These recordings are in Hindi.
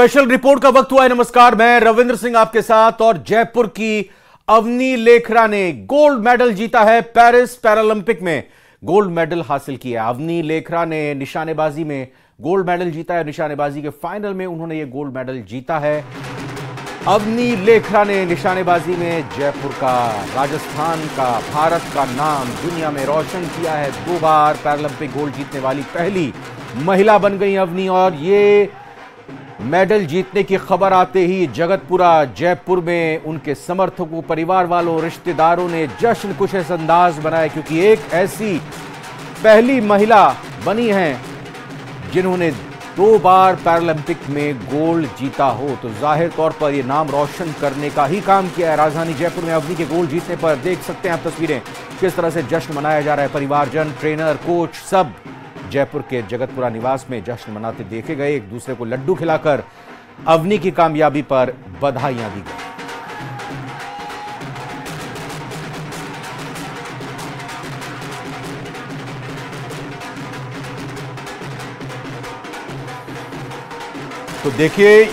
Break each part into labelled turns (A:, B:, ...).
A: स्पेशल रिपोर्ट का वक्त हुआ है। नमस्कार, मैं रविंद्र सिंह आपके साथ। और जयपुर की अवनी लेखरा ने गोल्ड मेडल जीता है। पेरिस पैरालंपिक में गोल्ड मेडल हासिल किया। अवनी लेखरा ने निशानेबाजी में गोल्ड मेडल जीता है। निशानेबाजी के फाइनल में उन्होंने ये गोल्ड मेडल जीता है। अवनी लेखरा ने निशानेबाजी में जयपुर का, राजस्थान का, भारत का नाम दुनिया में रोशन किया है। 2 बार पैरालंपिक गोल्ड जीतने वाली पहली महिला बन गई अवनी। और ये मेडल जीतने की खबर आते ही जगतपुरा जयपुर में उनके समर्थकों, परिवार वालों, रिश्तेदारों ने जश्न कुछ इस अंदाज बनाया, क्योंकि एक ऐसी पहली महिला बनी है जिन्होंने 2 बार पैरालंपिक में गोल्ड जीता हो। तो जाहिर तौर पर यह नाम रोशन करने का ही काम किया है। राजधानी जयपुर में अवनी के गोल्ड जीतने पर देख सकते हैं आप तस्वीरें, किस तरह से जश्न मनाया जा रहा है। परिवारजन, ट्रेनर, कोच सब जयपुर के जगतपुरा निवास में जश्न मनाते देखे गए। एक दूसरे को लड्डू खिलाकर अवनी की कामयाबी पर बधाइयां दी गई। तो देखिए,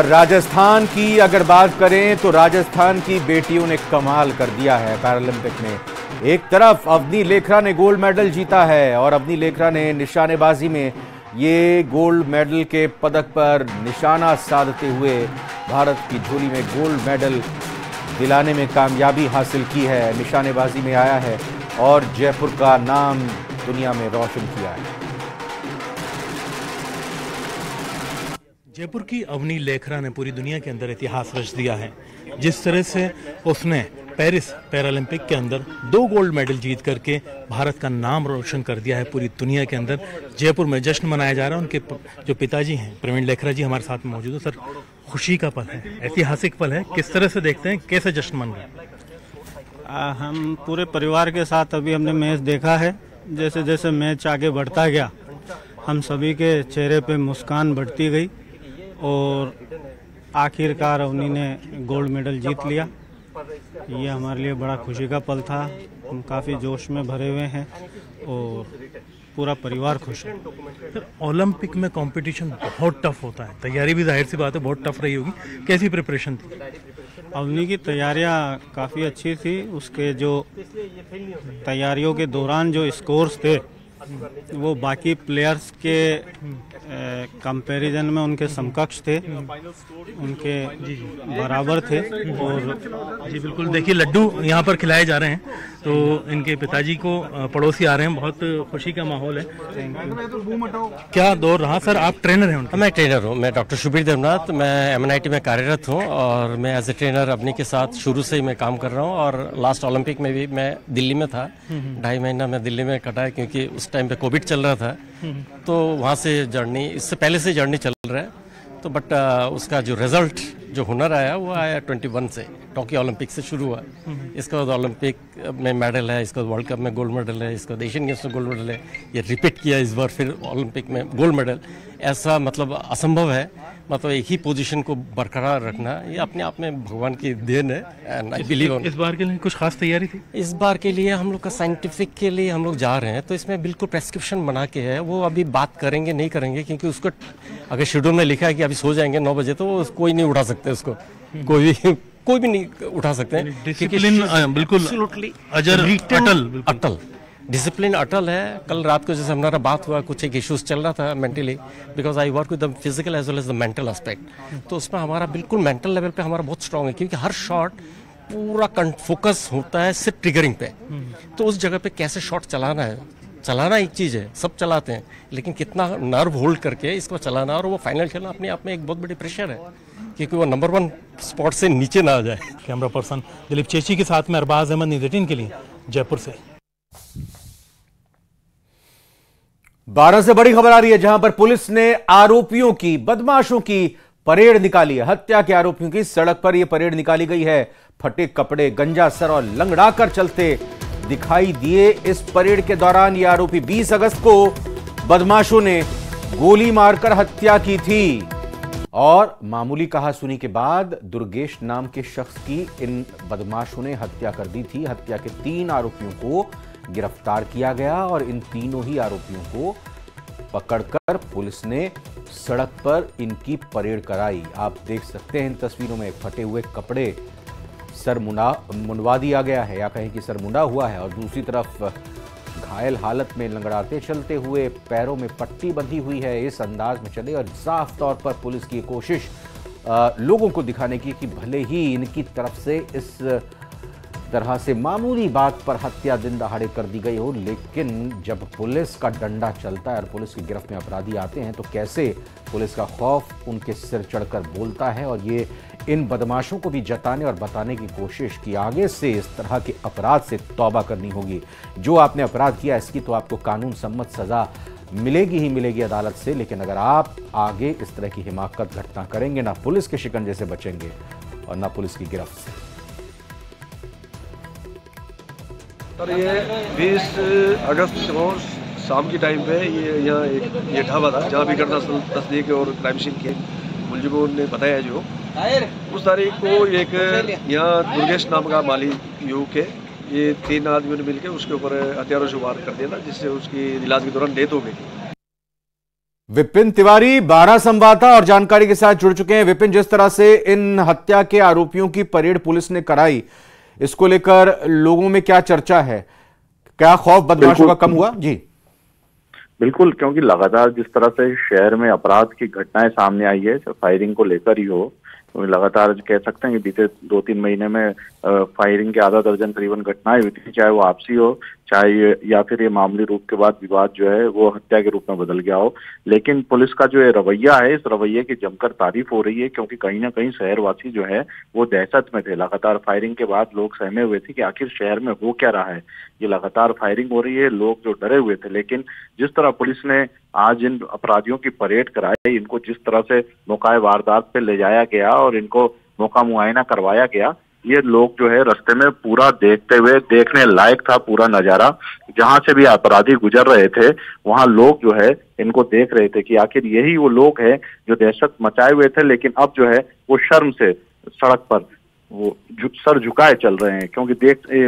A: राजस्थान की अगर बात करें तो राजस्थान की बेटियों ने कमाल कर दिया है पैरालंपिक में। एक तरफ अवनी लेखरा ने गोल्ड मेडल जीता है और अवनी लेखरा ने निशानेबाजी में ये गोल्ड मेडल के पदक पर निशाना साधते हुए भारत की झोली में गोल्ड मेडल दिलाने में कामयाबी हासिल की है। निशानेबाजी में आया है और जयपुर का नाम दुनिया में रोशन किया है।
B: जयपुर की अवनी लेखरा ने पूरी दुनिया के अंदर इतिहास रच दिया है। जिस तरह से उसने पेरिस पैरालंपिक के अंदर 2 गोल्ड मेडल जीत करके भारत का नाम रोशन कर दिया है पूरी दुनिया के अंदर। जयपुर में जश्न मनाया जा रहा है। उनके जो पिताजी हैं प्रवीण लेखरा जी हमारे साथ में मौजूद है। सर, खुशी का पल है, ऐतिहासिक पल है, किस तरह से देखते हैं, कैसे जश्न मन रहा है?
C: हम पूरे परिवार के साथ अभी हमने मैच देखा है। जैसे जैसे मैच आगे बढ़ता गया, हम सभी के चेहरे पे मुस्कान बढ़ती गई और आखिरकार अवनी ने गोल्ड मेडल जीत लिया। ये हमारे लिए बड़ा खुशी का पल था। हम काफ़ी जोश में भरे हुए हैं और पूरा परिवार खुश है।
B: सर, ओलंपिक में कंपटीशन बहुत टफ होता है, तैयारी भी जाहिर सी बात है बहुत टफ रही होगी। कैसी प्रिपरेशन थी?
C: अवनी की तैयारियां काफ़ी अच्छी थी। उसके जो तैयारियों के दौरान जो स्कोर्स थे वो बाकी प्लेयर्स के कंपैरिजन में उनके समकक्ष थे, उनके बराबर थे। और
B: जी बिल्कुल, देखिए लड्डू यहाँ पर खिलाए जा रहे हैं। तो इनके पिताजी को पड़ोसी आ रहे हैं, बहुत खुशी का माहौल है। क्या दौर रहा? सर, आप ट्रेनर हैं उनके?
D: मैं ट्रेनर हूँ। मैं डॉक्टर शुभीर देवनाथ, मैं MNIT में कार्यरत हूँ और मैं एज ए ट्रेनर अवनी के साथ शुरू से ही मैं काम कर रहा हूँ। और लास्ट ओलंपिक में भी मैं दिल्ली में था, 2.5 महीना मैं दिल्ली में कटा है, क्योंकि उस टाइम पे कोविड चल रहा था। तो वहाँ से जर्नी, इससे पहले से जर्नी चल रहा है। तो बट उसका जो रिजल्ट, जो हुनर आया वो आया 21 से, टोक्यो ओलंपिक से शुरू हुआ। इसके बाद ओलंपिक में मेडल है, इसके बाद वर्ल्ड कप में गोल्ड मेडल है, इसके बाद एशियन गेम्स में गोल्ड मेडल है। ये रिपीट किया इस बार फिर ओलंपिक में गोल्ड मेडल। ऐसा मतलब असंभव है, मतलब एक ही पोजीशन को बरकरार रखना, ये अपने आप में भगवान की देन है। And I believe on.
B: इस बार के लिए कुछ खास तैयारी थी?
D: इस बार के लिए हम लोग का साइंटिफिक के लिए हम लोग जा रहे हैं, तो इसमें बिल्कुल प्रेस्क्रिप्शन बना के है। वो अभी बात करेंगे नहीं करेंगे, क्योंकि उसको अगर शेड्यूल में लिखा है कि अभी सो जाएंगे 9 बजे, तो वो कोई नहीं उठा सकते उसको, कोई भी नहीं उठा सकते।
B: डिसिप्लिन बिल्कुल
D: अटल डिसिप्लिन अटल है। कल रात को जैसे हमारा बात हुआ, कुछ एक इश्यूज चल रहा था mentally, because I work with the physical as well as the mental aspect. तो उसमें हमारा बिल्कुल मेंटल लेवल पे हमारा बहुत स्ट्रांग है, क्योंकि हर शॉट पूरा फोकस होता है सिर्फ ट्रिगरिंग पे। तो उस जगह पे कैसे शॉट चलाना है, चलाना एक चीज़ है, सब चलाते हैं, लेकिन कितना नर्व होल्ड करके इसको चलाना और वो फाइनल खेलना अपने आप में एक बहुत बड़ी प्रेशर है, क्योंकि वो नंबर 1 स्पॉट से नीचे ना आ जाए।
B: कैमरा पर्सन दिलीप चेची के साथ में अरबाज अहमद, न्यूज़ 18 के लिए जयपुर से।
A: 12 से बड़ी खबर आ रही है, जहां पर पुलिस ने आरोपियों की, बदमाशों की परेड निकाली है। हत्या के आरोपियों की सड़क पर यह परेड निकाली गई है। फटे कपड़े, गंजा सर और लंगड़ा कर चलते दिखाई दिए। इस परेड के दौरान ये आरोपी 20 अगस्त को बदमाशों ने गोली मारकर हत्या की थी। और मामूली कहासुनी के बाद दुर्गेश नाम के शख्स की इन बदमाशों ने हत्या कर दी थी। हत्या के 3 आरोपियों को गिरफ्तार किया गया और इन तीनों ही आरोपियों को पकड़कर पुलिस ने सड़क पर इनकी परेड कराई। आप देख सकते हैं इन तस्वीरों में फटे हुए कपड़े, सर मुंडवा दिया गया है या कहें कि सर मुंडा हुआ है, और दूसरी तरफ घायल हालत में लंगड़ाते चलते हुए पैरों में पट्टी बंधी हुई है। इस अंदाज में चले और साफ तौर पर पुलिस की कोशिश लोगों को दिखाने की कि भले ही इनकी तरफ से इस तरह से मामूली बात पर हत्या दिन दहाड़े कर दी गई हो, लेकिन जब पुलिस का डंडा चलता है और पुलिस की गिरफ्त में अपराधी आते हैं तो कैसे पुलिस का खौफ उनके सिर चढ़कर बोलता है। और ये इन बदमाशों को भी जताने और बताने की कोशिश की आगे से इस तरह के अपराध से तौबा करनी होगी। जो आपने अपराध किया इसकी तो आपको कानून सम्मत सजा मिलेगी ही मिलेगी अदालत से, लेकिन अगर आप आगे इस तरह की हिमाकत घटना करेंगे, ना पुलिस के शिकंजे से बचेंगे और ना पुलिस की गिरफ्त से।
E: सर ये 20 अगस्त को शाम के टाइम पे ये यहाँ एक ढाबा था जहाँ भी घटना तस्दीक और क्राइम सीन के मुलजिमों ने बताया जो उस तारीख को एक यहाँ दुर्गेश नाम का माली युवक है, ये 3 आदमियों ने मिलकर उसके ऊपर हथियारों से वार कर दिया था, जिससे उसकी इलाज के दौरान डेथ हो गई थी।
A: विपिन तिवारी 12 संवाददाता और जानकारी के साथ जुड़ चुके हैं। विपिन, जिस तरह से इन हत्या के आरोपियों की परेड पुलिस ने कराई, इसको लेकर लोगों में क्या चर्चा है? क्या खौफ बदमाशों का कम हुआ? जी
F: बिल्कुल, क्योंकि लगातार जिस तरह से शहर में अपराध की घटनाएं सामने आई है, फायरिंग को लेकर ही हो, तो लगातार कह सकते हैं कि बीते 2-3 महीने में फायरिंग के आधा दर्जन करीबन घटनाएं हुई थी, चाहे वो आपसी हो, चाहे या फिर ये मामूली रूप के बाद विवाद जो है वो हत्या के रूप में बदल गया हो। लेकिन पुलिस का जो रवैया है, इस रवैये की जमकर तारीफ हो रही है, क्योंकि कहीं ना कहीं शहरवासी जो है वो दहशत में थे। लगातार फायरिंग के बाद लोग सहमे हुए थे कि आखिर शहर में हो क्या रहा है, ये लगातार फायरिंग हो रही है, लोग जो डरे हुए थे। लेकिन जिस तरह पुलिस ने आज इन अपराधियों की परेड कराई, इनको जिस तरह से मौका वारदात पे ले जाया गया और इनको मौका मुआयना करवाया गया, ये लोग जो है रास्ते में पूरा देखते हुए, देखने लायक था पूरा नजारा। जहां से भी अपराधी गुजर रहे थे वहां लोग जो है इनको देख रहे थे कि आखिर यही वो लोग हैं जो दहशत मचाए हुए थे, लेकिन अब जो है वो शर्म से सड़क पर वो सर झुकाए चल रहे हैं। क्योंकि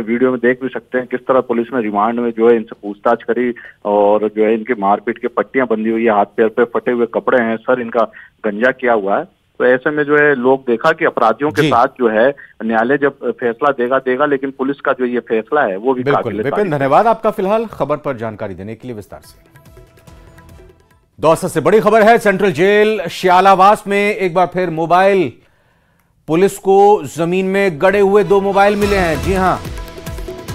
F: वीडियो में देख भी सकते हैं किस तरह पुलिस ने रिमांड में जो है इनसे पूछताछ करी और जो है इनकी मारपीट की पट्टियां बंधी हुई है, हाथ पैर पे फटे हुए कपड़े हैं, सर इनका गंजा किया हुआ है। तो ऐसे में जो है लोग देखा कि अपराधियों के साथ जो है न्यायालय जब फैसला देगा, लेकिन पुलिस का जो ये फैसला है वो भी
A: बिल्कुल। विपिन, धन्यवाद आपका फिलहाल खबर पर जानकारी देने के लिए विस्तार से। दौसा से बड़ी खबर है, सेंट्रल जेल श्यालावास में एक बार फिर मोबाइल, पुलिस को जमीन में गड़े हुए 2 मोबाइल मिले हैं। जी हां,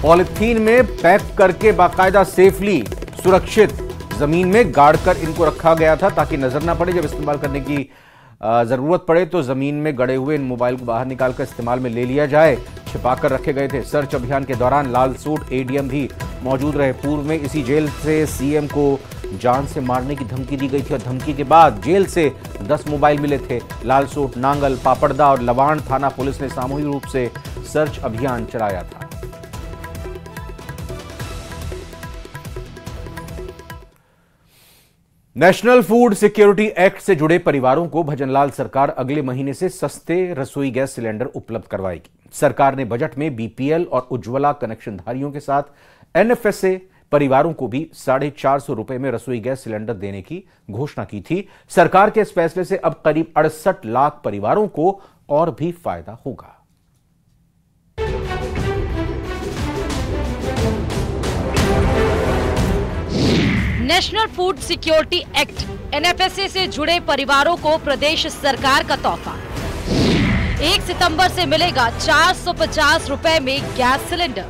A: पॉलिथीन में पैक करके बाकायदा सेफली सुरक्षित जमीन में गाड़कर इनको रखा गया था ताकि नजर ना पड़े। जब इस्तेमाल करने की जरूरत पड़े तो जमीन में गड़े हुए इन मोबाइल को बाहर निकालकर इस्तेमाल में ले लिया जाए। छिपाकर रखे गए थे। सर्च अभियान के दौरान लाल सूट एडीएम भी मौजूद रहे। पूर्व में इसी जेल से सीएम को जान से मारने की धमकी दी गई थी और धमकी के बाद जेल से 10 मोबाइल मिले थे। लाल सूट, नांगल, पापड़दा और लवाण थाना पुलिस ने सामूहिक रूप से सर्च अभियान चलाया था। नेशनल फूड सिक्योरिटी एक्ट से जुड़े परिवारों को भजनलाल सरकार अगले महीने से सस्ते रसोई गैस सिलेंडर उपलब्ध करवाएगी। सरकार ने बजट में बीपीएल और उज्ज्वला कनेक्शनधारियों के साथ एनएफएसए परिवारों को भी 450 रुपए में रसोई गैस सिलेंडर देने की घोषणा की थी। सरकार के इस फैसले से अब करीब 68 लाख परिवारों को और भी फायदा होगा।
G: National food security act NFSA से जुड़े परिवारों को प्रदेश सरकार का तोहफा। 1 सितंबर से मिलेगा 450 रुपए में गैस सिलेंडर।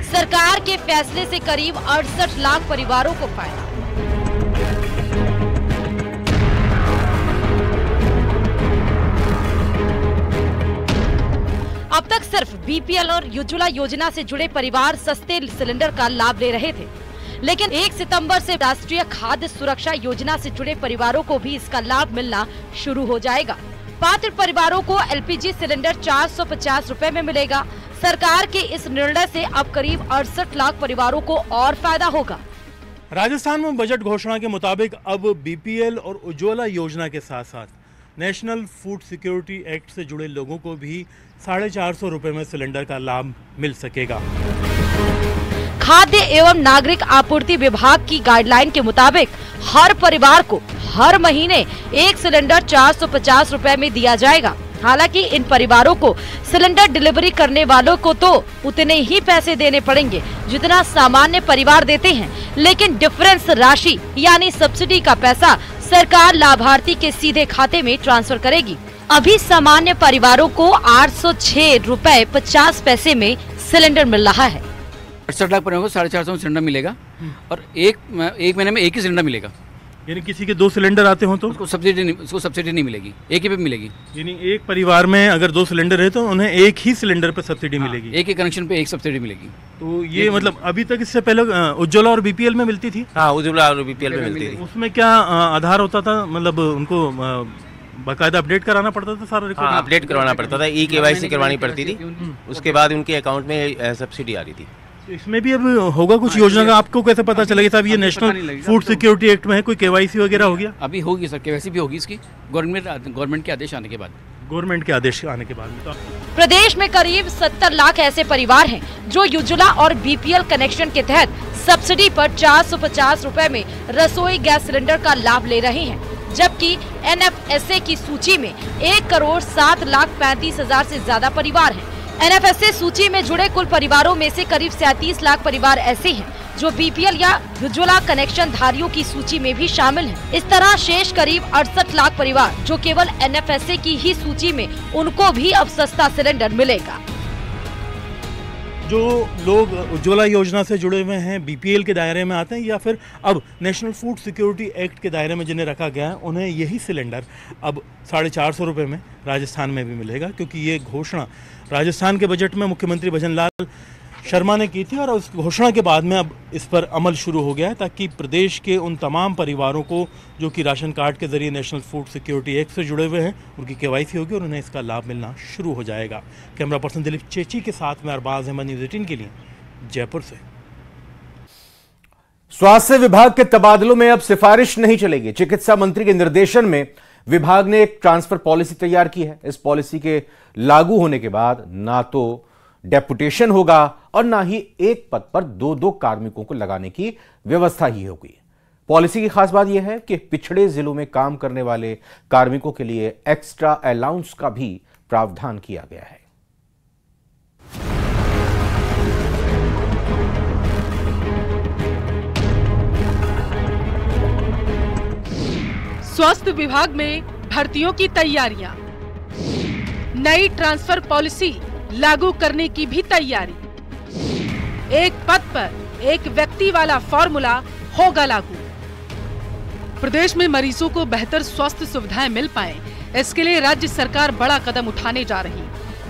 G: सरकार के फैसले से करीब 68 लाख परिवारों को फायदा। अब तक सिर्फ बीपीएल और उज्ज्वला योजना से जुड़े परिवार सस्ते सिलेंडर का लाभ ले रहे थे, लेकिन 1 सितंबर से राष्ट्रीय खाद्य सुरक्षा योजना से जुड़े परिवारों को भी इसका लाभ मिलना शुरू हो जाएगा। पात्र परिवारों को एलपीजी सिलेंडर 450 रुपए में मिलेगा। सरकार के इस निर्णय से अब करीब 68 लाख परिवारों को और फायदा होगा।
B: राजस्थान में बजट घोषणा के मुताबिक अब बीपीएल और उज्ज्वला योजना के साथ साथ नेशनल फूड सिक्योरिटी एक्ट से जुड़े लोगों को भी 450 रुपए में सिलेंडर का लाभ मिल सकेगा।
G: खाद्य एवं नागरिक आपूर्ति विभाग की गाइडलाइन के मुताबिक हर परिवार को हर महीने एक सिलेंडर 450 रुपए में दिया जाएगा। हालांकि इन परिवारों को सिलेंडर डिलीवरी करने वालों को तो उतने ही पैसे देने पड़ेंगे जितना सामान्य परिवार देते हैं, लेकिन डिफरेंस राशि यानी सब्सिडी का पैसा सरकार लाभार्थी के सीधे खाते में ट्रांसफर करेगी। अभी सामान्य परिवारों को 806 रुपए 50 पैसे में सिलेंडर मिल रहा है।
H: 68 लाख परिवारों को 450 में सिलेंडर मिलेगा और एक महीने में एक ही सिलेंडर मिलेगा।
B: यानी किसी के 2 सिलेंडर आते हो तो
H: उसको सब्सिडी नहीं मिलेगी, एक ही पे मिलेगी।
B: यानी एक परिवार में अगर 2 सिलेंडर है तो उन्हें एक ही सिलेंडर पर सब्सिडी मिलेगी,
H: एक ही कनेक्शन पे एक सब्सिडी मिलेगी।
B: तो ये मतलब अभी तक इससे पहले उज्ज्वला और बीपीएल में मिलती थी।
I: हाँ, उज्ज्वला और बीपीएल में मिलती थी।
B: उसमें क्या आधार होता था, मतलब उनको बाकायदा अपडेट कराना पड़ता था सारा रिकॉर्ड?
I: हाँ, अपडेट करवाना पड़ता था, KYC करवानी पड़ती थी, उसके बाद उनके अकाउंट में सब्सिडी आ रही थी।
B: इसमें भी अब होगा कुछ योजना का, आपको कैसे पता चलेगा साहब? ये नेशनल फूड सिक्योरिटी एक्ट में है, कोई KYC वगैरह हो गया?
H: अभी होगी सर, KYC भी होगी इसकी गवर्नमेंट के आदेश आने के बाद।
B: गवर्नमेंट के आदेश आने के बाद तो
G: प्रदेश में करीब 70 लाख ऐसे परिवार हैं जो उज्ज्वला और BPL कनेक्शन के तहत सब्सिडी पर 450 रुपए में रसोई गैस सिलेंडर का लाभ ले रहे हैं, जबकि NFSA की सूची में 1,07,35,000 से ज्यादा परिवार हैं। NFSA सूची में जुड़े कुल परिवारों में से करीब 37 लाख परिवार ऐसे हैं जो BPL या उज्ज्वला कनेक्शन धारियों की सूची में भी शामिल हैं। इस तरह शेष करीब 68 लाख परिवार जो केवल NFSA की ही सूची में, उनको भी अब सस्ता सिलेंडर मिलेगा।
B: जो लोग उज्ज्वला योजना से जुड़े हुए हैं, BPL के दायरे में आते हैं या फिर अब नेशनल फूड सिक्योरिटी एक्ट के दायरे में जिन्हें रखा गया है, उन्हें यही सिलेंडर अब 450 रुपये में राजस्थान में भी मिलेगा, क्योंकि ये घोषणा राजस्थान के बजट में मुख्यमंत्री भजन लाल शर्मा ने की थी और उस घोषणा के बाद में अब इस पर अमल शुरू हो गया है, ताकि प्रदेश के उन तमाम परिवारों को जो कि राशन कार्ड के जरिए नेशनल फूड सिक्योरिटी एक्ट से जुड़े हुए हैं, उनकी KYC होगी और उन्हें इसका लाभ मिलना शुरू हो जाएगा। कैमरा पर्सन दिलीप चेची के साथ में अरबाज अहमद, न्यूज़ 18 के लिए जयपुर से।
A: स्वास्थ्य विभाग के तबादलों में अब सिफारिश नहीं चलेगी। चिकित्सा मंत्री के निर्देशन में विभाग ने एक ट्रांसफर पॉलिसी तैयार की है। इस पॉलिसी के लागू होने के बाद ना तो डेपुटेशन होगा और ना ही एक पद पर 2-2 कार्मिकों को लगाने की व्यवस्था ही होगी। पॉलिसी की खास बात यह है कि पिछड़े जिलों में काम करने वाले कार्मिकों के लिए एक्स्ट्रा अलाउंस का भी प्रावधान किया गया है।
J: स्वास्थ्य विभाग में भर्तियों की तैयारियां, नई ट्रांसफर पॉलिसी लागू करने की भी तैयारी, एक पद पर एक व्यक्ति वाला फॉर्मूला होगा लागू। प्रदेश में मरीजों को बेहतर स्वास्थ्य सुविधाएं मिल पाए, इसके लिए राज्य सरकार बड़ा कदम उठाने जा रही।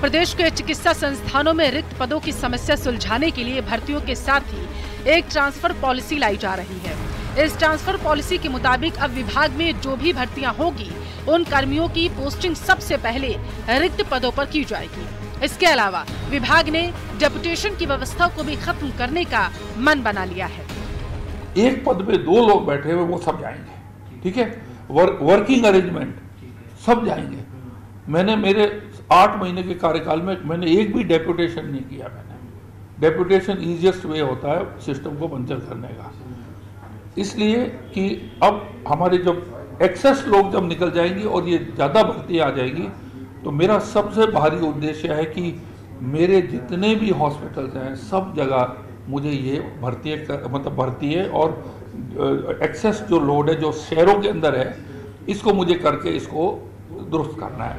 J: प्रदेश के चिकित्सा संस्थानों में रिक्त पदों की समस्या सुलझाने के लिए भर्तियों के साथ ही एक ट्रांसफर पॉलिसी लाई जा रही है। इस ट्रांसफर पॉलिसी के मुताबिक अब विभाग में जो भी भर्तियां होगी, उन कर्मियों की पोस्टिंग सबसे पहले रिक्त पदों पर की जाएगी। इसके अलावा विभाग ने डेपुटेशन की व्यवस्था को भी खत्म करने का मन बना लिया है।
K: एक पद पे 2 लोग बैठे हुए, वो सब जाएंगे, ठीक है। वर्किंग अरेंजमेंट सब जाएंगे। मैंने मेरे 8 महीने के कार्यकाल में मैंने एक भी डेपुटेशन नहीं किया। मैंने डेपुटेशन ईजिएस्ट वे होता है सिस्टम को पंचर करने का, इसलिए कि अब हमारे जब एक्सेस लोग जब निकल जाएंगे और ये ज़्यादा भर्ती आ जाएगी, तो मेरा सबसे भारी उद्देश्य है कि मेरे जितने भी हॉस्पिटल्स हैं सब जगह मुझे ये भर्ती है और एक्सेस जो लोड है जो शहरों के अंदर है, इसको मुझे करके इसको दुरुस्त करना है।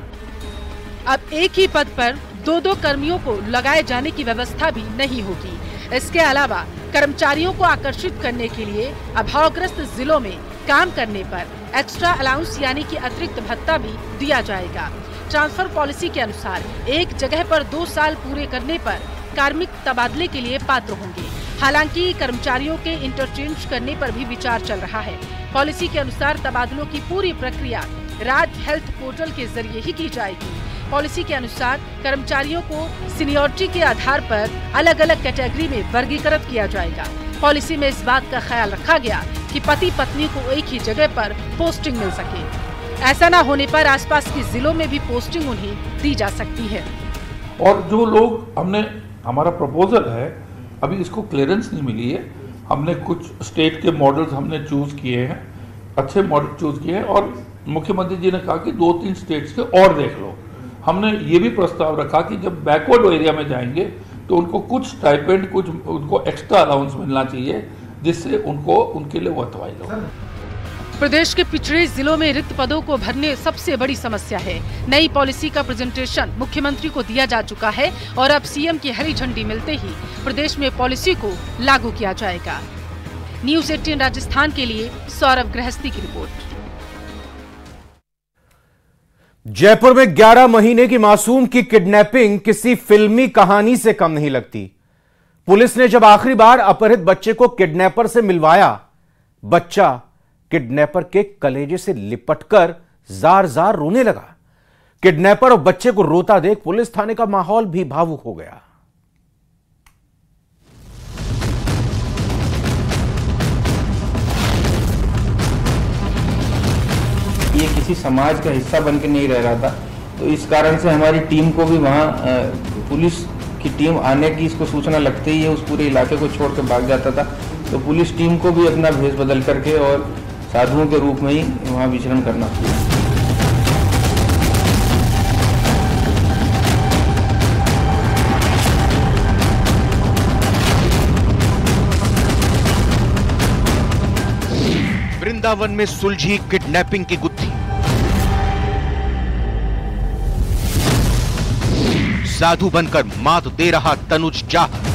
J: अब एक ही पद पर 2-2 कर्मियों को लगाए जाने की व्यवस्था भी नहीं होगी। इसके अलावा कर्मचारियों को आकर्षित करने के लिए अभावग्रस्त जिलों में काम करने पर एक्स्ट्रा अलाउंस यानी कि अतिरिक्त भत्ता भी दिया जाएगा। ट्रांसफर पॉलिसी के अनुसार एक जगह पर 2 साल पूरे करने पर कार्मिक तबादले के लिए पात्र होंगे। हालांकि कर्मचारियों के इंटरचेंज करने पर भी विचार चल रहा है। पॉलिसी के अनुसार तबादलों की पूरी प्रक्रिया राज्य हेल्थ पोर्टल के जरिए ही की जाएगी। पॉलिसी के अनुसार कर्मचारियों को सीनियरिटी के आधार पर अलग अलग कैटेगरी में वर्गीकृत किया जाएगा। पॉलिसी में इस बात का ख्याल रखा गया कि पति पत्नी को एक ही जगह पर पोस्टिंग मिल सके। ऐसा न होने पर आसपास के जिलों में भी पोस्टिंग उन्हें दी जा सकती है।
K: और जो लोग हमारा प्रपोजल है, अभी इसको क्लियरेंस नहीं मिली है। हमने कुछ स्टेट के मॉडल्स हमने चूज किए हैं अच्छे मॉडल चूज किए हैं और मुख्यमंत्री जी ने कहा कि 2-3 स्टेट्स के और देख लो। हमने ये भी प्रस्ताव रखा कि जब बैकवर्ड एरिया में जाएंगे तो उनको कुछ स्टाइपेंड, कुछ उनको एक्स्ट्रा अलाउंस मिलना चाहिए, जिससे उनके लिए वर्थवाइल हो।
J: प्रदेश के पिछड़े जिलों में रिक्त पदों को भरने सबसे बड़ी समस्या है। नई पॉलिसी का प्रेजेंटेशन मुख्यमंत्री को दिया जा चुका है और अब सीएम की हरी झंडी मिलते ही प्रदेश में पॉलिसी को लागू किया जाएगा। न्यूज़ 18 राजस्थान के लिए सौरभ गृहस्थी की रिपोर्ट।
A: जयपुर में 11 महीने की मासूम की किडनैपिंग किसी फिल्मी कहानी से कम नहीं लगती। पुलिस ने जब आखिरी बार अपहृत बच्चे को किडनैपर से मिलवाया, बच्चा किडनैपर के कलेजे से लिपटकर जार जार रोने लगा। किडनैपर और बच्चे को रोता देख पुलिस थाने का माहौल भी भावुक हो गया।
L: ये किसी समाज का हिस्सा बनकर नहीं रह रहा था, तो इस कारण से हमारी टीम को भी वहाँ पुलिस की टीम आने की इसको सूचना लगते ही है उस पूरे इलाके को छोड़ के भाग जाता था। तो पुलिस टीम को भी अपना भेष बदल करके और साधुओं के रूप में ही वहाँ विचरण करना पड़ा।
M: वृंदावन में सुलझी किडनैपिंग की गुत्थी। साधु बनकर मात दे रहा तनुज चाहर।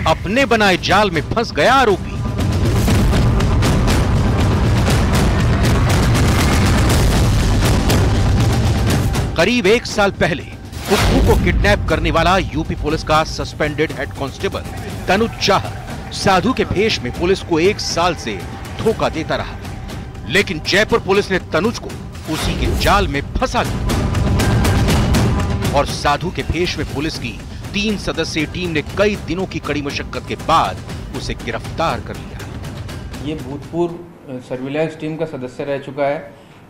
M: अपने बनाए जाल में फंस गया आरोपी। करीब 1 साल पहले कुक्कू को किडनैप करने वाला यूपी पुलिस का suspended head constable Tanuj Chahar साधु के भेष में पुलिस को 1 साल से धोखा देता रहा, लेकिन जयपुर पुलिस ने तनुज को उसी के जाल में फंसा दिया और साधु के भेष में पुलिस की 3 सदस्यीय टीम ने कई दिनों की कड़ी मशक्कत के बाद उसे गिरफ्तार कर लिया।
L: ये भूतपूर्व सर्विलांस टीम का सदस्य रह चुका है,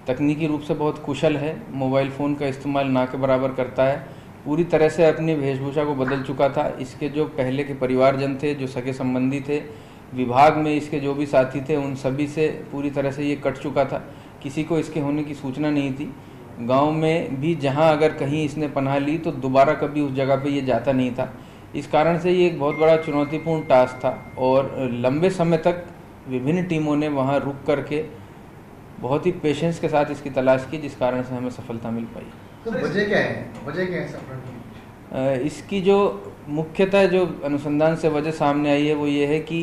L: तकनीकी रूप से बहुत कुशल है, मोबाइल फ़ोन का इस्तेमाल ना के बराबर करता है, पूरी तरह से अपनी वेशभूषा को बदल चुका था। इसके जो पहले के परिवारजन थे, जो सगे संबंधी थे, विभाग में इसके जो भी साथी थे, उन सभी से पूरी तरह से ये कट चुका था। किसी को इसके होने की सूचना नहीं थी। गांव में भी जहां अगर कहीं इसने पनाह ली तो दोबारा कभी उस जगह पे ये जाता नहीं था। इस कारण से ये एक बहुत बड़ा चुनौतीपूर्ण टास्क था और लंबे समय तक विभिन्न टीमों ने वहां रुक करके बहुत ही पेशेंस के साथ इसकी तलाश की, जिस कारण से हमें सफलता मिल पाई।
N: तो वजह क्या है सफलता?
L: इसकी जो मुख्यतः जो अनुसंधान से वजह सामने आई है वो ये है कि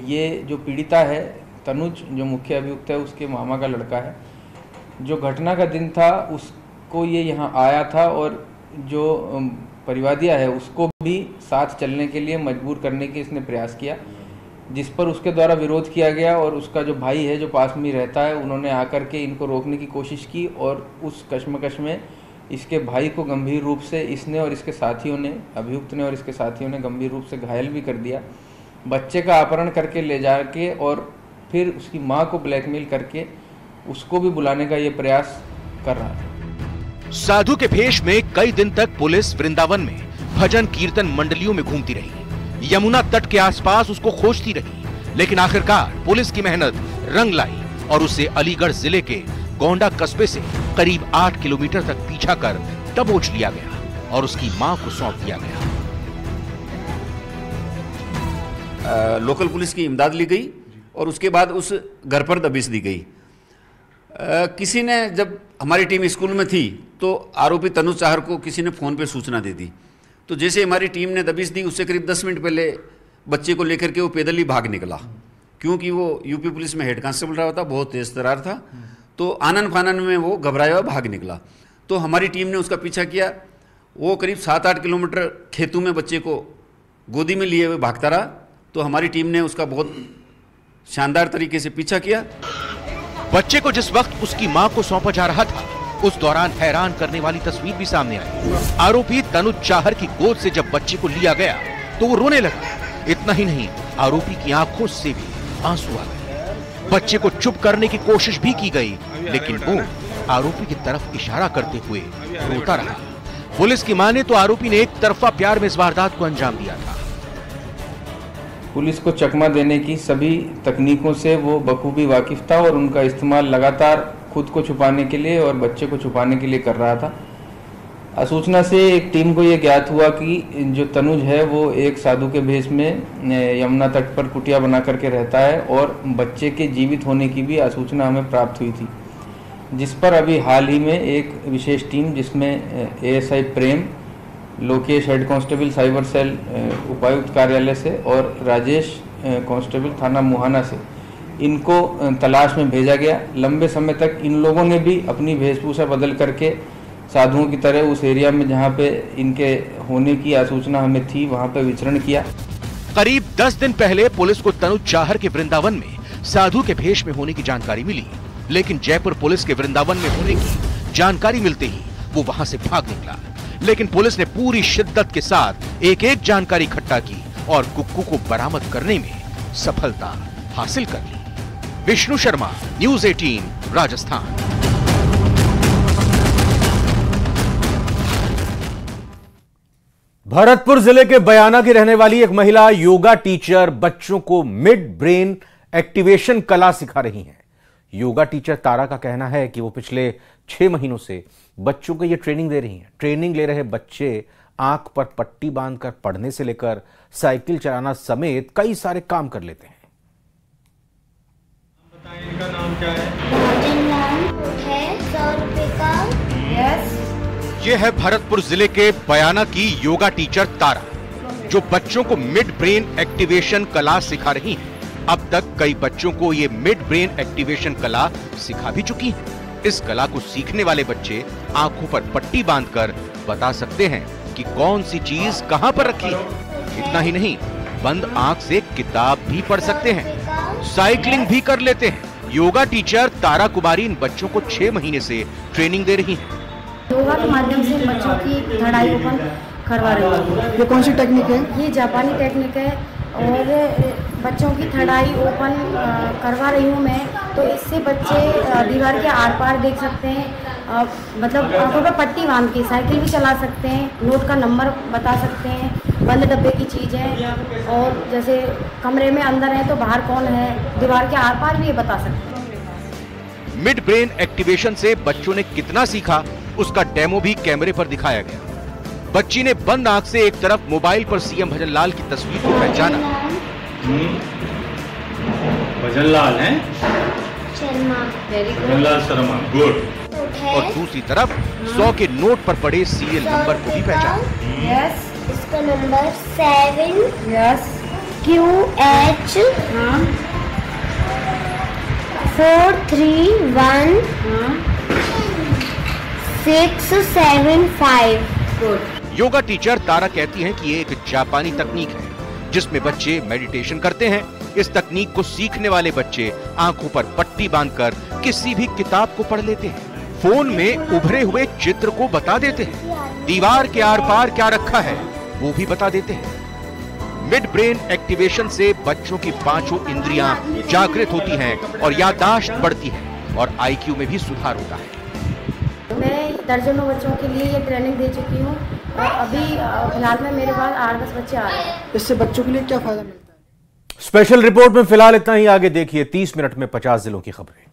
L: ये जो पीड़िता है तनुज, जो मुख्य अभियुक्त है, उसके मामा का लड़का है। जो घटना का दिन था उसको ये यहाँ आया था और जो परिवादिया है उसको भी साथ चलने के लिए मजबूर करने की इसने प्रयास किया, जिस पर उसके द्वारा विरोध किया गया और उसका जो भाई है जो पास में रहता है, उन्होंने आकर के इनको रोकने की कोशिश की और उस कश्मकश में इसके भाई को गंभीर रूप से इसने और इसके साथियों ने, अभियुक्त ने और इसके साथियों ने गंभीर रूप से घायल भी कर दिया। बच्चे का अपहरण करके ले जा के और फिर उसकी माँ को ब्लैकमेल करके उसको भी बुलाने का ये प्रयास कर रहा था।
M: साधु के भेष में कई दिन तक पुलिस वृंदावन में भजन कीर्तन मंडलियों में घूमती रही, यमुना तट के आसपास उसको खोजती रही, लेकिन आखिरकार पुलिस की मेहनत रंग लाई और उसे अलीगढ़ जिले के गोंडा कस्बे से करीब 8 किलोमीटर तक पीछा कर दबोच लिया गया और उसकी मां को सौंप दिया गया।
O: लोकल पुलिस की इमदाद ली गई और उसके बाद उस घर पर दबिश दी गई। किसी ने, जब हमारी टीम स्कूल में थी तो आरोपी तनुज चाहर को किसी ने फ़ोन पे सूचना दे दी, तो जैसे हमारी टीम ने दबिश दी उससे करीब 10 मिनट पहले बच्चे को लेकर के वो पैदल ही भाग निकला, क्योंकि वो यूपी पुलिस में हेड कांस्टेबल रहा था, बहुत तेज तरार था, तो आनन फानन में वो घबराया हुआ भाग निकला। तो हमारी टीम ने उसका पीछा किया, वो करीब 7-8 किलोमीटर खेतों में बच्चे को गोदी में लिए हुए भागता रहा, तो हमारी टीम ने उसका बहुत शानदार तरीके से पीछा किया।
M: बच्चे को जिस वक्त उसकी मां को सौंपा जा रहा था उस दौरान हैरान करने वाली तस्वीर भी सामने आई। आरोपी तनुज चाहर की गोद से जब बच्चे को लिया गया तो वो रोने लगा। इतना ही नहीं, आरोपी की आंखों से भी आंसू आ गए। बच्चे को चुप करने की कोशिश भी की गई, लेकिन वो आरोपी की तरफ इशारा करते हुए रोता रहा। पुलिस की माने तो आरोपी ने एक तरफा प्यार में इस वारदात को अंजाम दिया था।
L: पुलिस को चकमा देने की सभी तकनीकों से वो बखूबी वाकिफ था और उनका इस्तेमाल लगातार खुद को छुपाने के लिए और बच्चे को छुपाने के लिए कर रहा था। सूचना से एक टीम को ये ज्ञात हुआ कि जो तनुज है वो एक साधु के भेष में यमुना तट पर कुटिया बना करके रहता है और बच्चे के जीवित होने की भी सूचना हमें प्राप्त हुई थी, जिस पर अभी हाल ही में एक विशेष टीम जिसमें ASI Prem, Lokesh head constable cyber cell उपायुक्त कार्यालय से और राजेश कांस्टेबल थाना मुहाना से इनको तलाश में भेजा गया। लंबे समय तक इन लोगों ने भी अपनी वेशभूषा बदल करके साधुओं की तरह उस एरिया में जहां पे इनके होने की सूचना हमें थी वहां पे विचरण किया।
M: करीब 10 दिन पहले पुलिस को तनुज चाहर के वृंदावन में साधु के भेष में होने की जानकारी मिली, लेकिन जयपुर पुलिस के वृंदावन में होने की जानकारी मिलते ही वो वहां से भाग निकला। लेकिन पुलिस ने पूरी शिद्दत के साथ एक एक जानकारी इकट्ठा की और कुक्कू को बरामद करने में सफलता हासिल कर ली। विष्णु शर्मा, न्यूज़ 18, राजस्थान।
A: भरतपुर जिले के बयाना की रहने वाली एक महिला योगा टीचर बच्चों को मिड ब्रेन एक्टिवेशन कला सिखा रही हैं। योगा टीचर तारा का कहना है कि वो पिछले 6 महीनों से बच्चों को ये ट्रेनिंग दे रही हैं। ट्रेनिंग ले रहे बच्चे आंख पर पट्टी बांधकर पढ़ने से लेकर साइकिल चलाना समेत कई सारे काम कर लेते हैं।
C: इनका नाम क्या है?
P: है 100 रुपए का। यस।
M: ये है भरतपुर जिले के बयाना की योगा टीचर तारा, जो बच्चों को मिड ब्रेन एक्टिवेशन कला सिखा रही हैं। अब तक कई बच्चों को ये मिड ब्रेन एक्टिवेशन कला सिखा भी चुकी है। इस कला को सीखने वाले बच्चे आंखों पर पट्टी बांधकर बता सकते हैं कि कौन सी चीज कहां पर रखी है। इतना ही नहीं, बंद आंख से किताब भी पढ़ सकते हैं, साइकिलिंग भी कर लेते हैं। योगा टीचर तारा कुमारी इन बच्चों को 6 महीने से ट्रेनिंग दे रही हैं।
Q: योगा के माध्यम से बच्चों की धड़ाई ओपन करवा रही है।
N: ये कौन सी टेक्निक है?
Q: ये जापानी टेक्निक है और बच्चों की थड़ाई ओपन करवा रही हूँ मैं, तो इससे बच्चे दीवार के आर पार देख सकते हैं, मतलब आंखों पर पट्टी बांध के साइकिल भी चला सकते हैं, नोट का नंबर बता सकते हैं, बंद डब्बे की चीज़ है, और जैसे कमरे में अंदर है तो बाहर कौन है, दीवार के आर पार भी ये बता सकते हैं।
M: मिड ब्रेन एक्टिवेशन से बच्चों ने कितना सीखा, उसका डेमो भी कैमरे पर दिखाया गया। बच्ची ने बंद आंख से एक तरफ मोबाइल पर सीएम भजनलाल की तस्वीर को पहचाना।
C: भजनलाल है?
P: शर्मा।
C: भजनलाल शर्मा, गुड।
M: और दूसरी तरफ 100 के नोट पर पड़े सीरियल नंबर को भी पहचाना।
P: यस। इसका number 7। Yes. QH 431 675। Good.
M: Yoga teacher Tara कहती हैं कि ये एक जापानी तकनीक है जिसमें बच्चे मेडिटेशन करते हैं। इस तकनीक को सीखने वाले बच्चे आंखों पर पट्टी बांधकर किसी भी किताब को पढ़ लेते हैं, फोन में उभरे हुए चित्र को बता देते हैं, दीवार के आर पार क्या रखा है वो भी बता देते हैं। मिड ब्रेन एक्टिवेशन से बच्चों की 5 इंद्रियां जागृत होती हैं और याददाश्त बढ़ती है और IQ में भी सुधार होता है।
Q: मैं दर्जनों बच्चों के लिए ये ट्रेनिंग दे चुकी हूँ और अभी फिलहाल में मेरे पास 8-10 बच्चे आ रहे हैं।
N: इससे बच्चों के लिए क्या फायदा मिलता है?
A: स्पेशल रिपोर्ट में फिलहाल इतना ही। आगे देखिए 30 मिनट में 50 जिलों की खबरें।